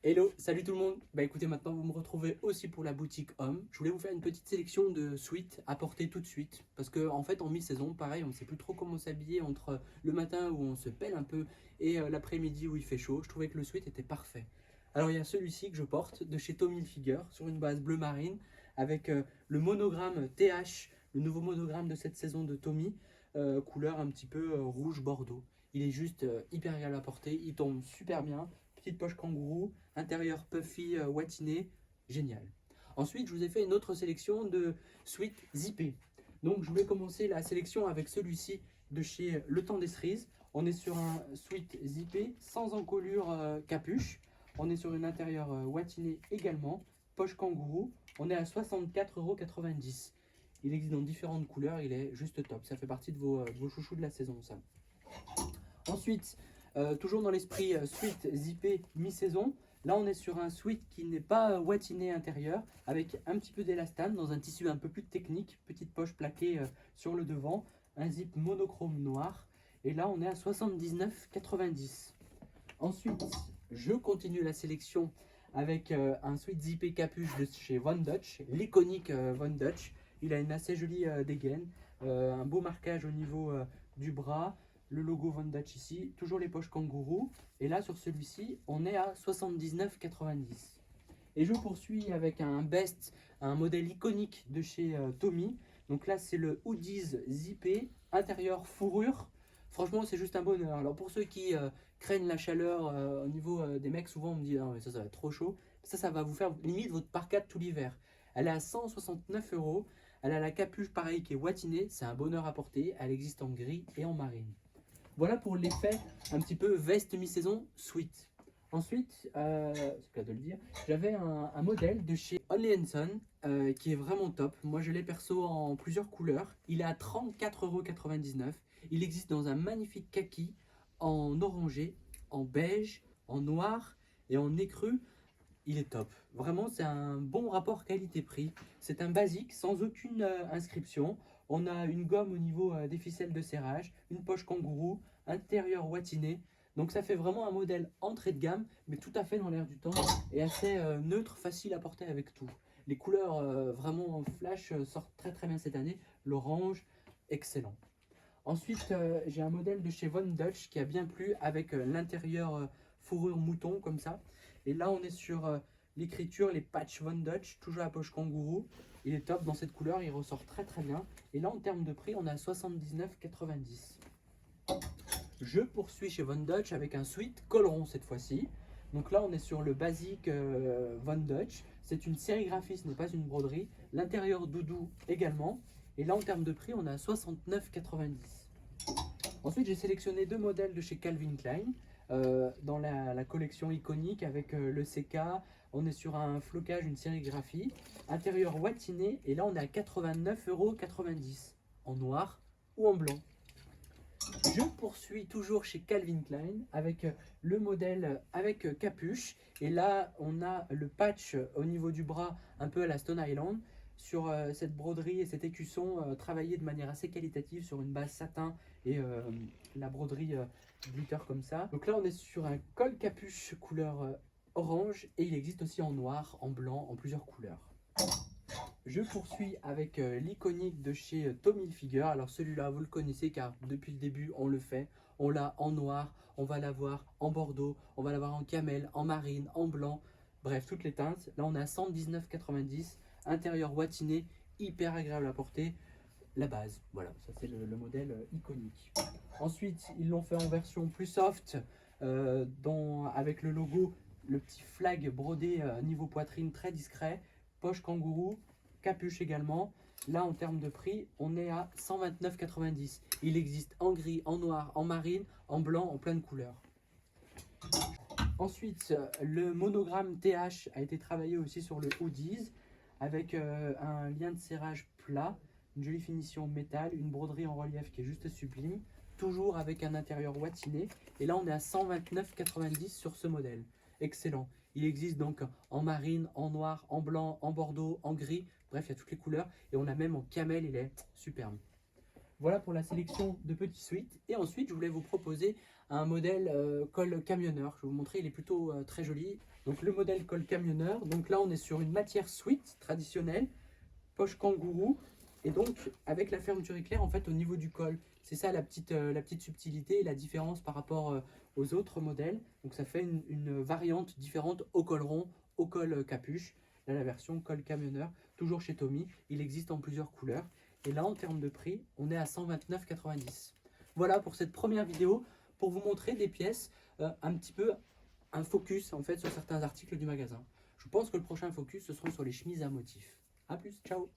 Hello, salut tout le monde. Bah écoutez, maintenant vous me retrouvez aussi pour la boutique homme. Je voulais vous faire une petite sélection de sweats à porter tout de suite. Parce que en fait en mi-saison, pareil, on ne sait plus trop comment s'habiller entre le matin où on se pèle un peu et l'après-midi où il fait chaud. Je trouvais que le sweat était parfait. Alors il y a celui-ci que je porte de chez Tommy Hilfiger sur une base bleu marine avec le monogramme TH, le nouveau monogramme de cette saison de Tommy, couleur un petit peu rouge bordeaux. Il est juste hyper agréable à porter, il tombe super bien. Petite poche kangourou, intérieur puffy watiné, génial. Ensuite, je vous ai fait une autre sélection de sweats zippés. Donc, je vais commencer la sélection avec celui-ci de chez Le Temps des Cerises. On est sur un sweat zippé sans encolure capuche. On est sur une intérieur watiné également, poche kangourou. On est à 64,90 €. Il existe dans différentes couleurs, il est juste top. Ça fait partie de vos chouchous de la saison, ça. Ensuite, toujours dans l'esprit sweat zippé mi-saison, là on est sur un sweat qui n'est pas watiné intérieur, avec un petit peu d'élastane dans un tissu un peu plus technique, petite poche plaquée sur le devant, un zip monochrome noir, et là on est à 79,90 €. Ensuite, je continue la sélection avec un sweat zippé capuche de chez Von Dutch, l'iconique Von Dutch. Il a une assez jolie dégaine, un beau marquage au niveau du bras, le logo Von Dutch ici, toujours les poches kangourou. Et là, sur celui-ci, on est à 79,90 €. Et je poursuis avec un best, un modèle iconique de chez Tommy. Donc là, c'est le Hoodies zippé, intérieur fourrure. Franchement, c'est juste un bonheur. Alors pour ceux qui craignent la chaleur au niveau des mecs, souvent on me dit non, mais ça va être trop chaud. Ça va vous faire limite votre parka tout l'hiver. Elle est à 169 €. Elle a la capuche pareil qui est watinée. C'est un bonheur à porter. Elle existe en gris et en marine. Voilà pour l'effet un petit peu veste mi-saison sweat. Ensuite, c'est le cas de le dire, j'avais un modèle de chez Only Son qui est vraiment top. Moi, je l'ai perso en plusieurs couleurs. Il est à 34,99 €. Il existe dans un magnifique kaki, en orangé, en beige, en noir et en écru. Il est top. Vraiment, c'est un bon rapport qualité-prix. C'est un basique sans aucune inscription. On a une gomme au niveau des ficelles de serrage, une poche kangourou, intérieur watiné. Donc ça fait vraiment un modèle entrée de gamme, mais tout à fait dans l'air du temps et assez neutre, facile à porter avec tout. Les couleurs vraiment flash sortent très très bien cette année. L'orange, excellent. Ensuite, j'ai un modèle de chez Von Dutch qui a bien plu avec l'intérieur fourrure mouton comme ça. Et là, on est sur l'écriture, les patchs Von Dutch, toujours à poche kangourou. Il est top dans cette couleur, il ressort très très bien. Et là, en termes de prix, on est à 79,90 €. Je poursuis chez Von Dutch avec un sweat col rond cette fois-ci. Donc là, on est sur le basique Von Dutch. C'est une sérigraphie, ce n'est pas une broderie. L'intérieur doudou également. Et là, en termes de prix, on est à 69,90 €. Ensuite, j'ai sélectionné deux modèles de chez Calvin Klein dans la collection iconique avec le CK. On est sur un flocage, une sérigraphie. Intérieur watiné. Et là, on est à 89,90 € en noir ou en blanc. Je poursuis toujours chez Calvin Klein avec le modèle avec capuche. Et là, on a le patch au niveau du bras, un peu à la Stone Island, sur cette broderie et cet écusson travaillé de manière assez qualitative sur une base satin et la broderie glitter comme ça. Donc là, on est sur un col capuche couleur orange et il existe aussi en noir, en blanc, en plusieurs couleurs. Je poursuis avec l'iconique de chez Tommy Hilfiger. Alors celui-là, vous le connaissez car depuis le début, on le fait. On l'a en noir, on va l'avoir en bordeaux, on va l'avoir en camel, en marine, en blanc. Bref, toutes les teintes. Là, on est à 119,90 €. Intérieur watiné, hyper agréable à porter. La base, voilà, ça c'est le modèle iconique. Ensuite, ils l'ont fait en version plus soft, avec le logo, le petit flag brodé niveau poitrine très discret, poche kangourou, capuche également. Là, en termes de prix, on est à 129,90 €. Il existe en gris, en noir, en marine, en blanc, en plein de couleurs. Ensuite, le monogramme TH a été travaillé aussi sur le hoodies avec un lien de serrage plat, une jolie finition métal, une broderie en relief qui est juste sublime, toujours avec un intérieur watiné. Et là, on est à 129,90 € sur ce modèle. Excellent. Il existe donc en marine, en noir, en blanc, en bordeaux, en gris. Bref, il y a toutes les couleurs. Et on a même en camel, il est superbe. Voilà pour la sélection de petits suites. Et ensuite, je voulais vous proposer un modèle col camionneur. Je vais vous montrer, il est plutôt très joli. Donc le modèle col camionneur. Donc là, on est sur une matière suite traditionnelle, poche kangourou. Et donc, avec la fermeture éclair, en fait, au niveau du col, c'est ça la petite subtilité et la différence par rapport aux autres modèles. Donc ça fait une variante différente au col rond, au col capuche. Là, la version col camionneur, toujours chez Tommy. Il existe en plusieurs couleurs. Et là, en termes de prix, on est à 129,90. Voilà pour cette première vidéo, pour vous montrer des pièces, un petit peu un focus en fait sur certains articles du magasin. Je pense que le prochain focus, ce sera sur les chemises à motifs. A plus, ciao!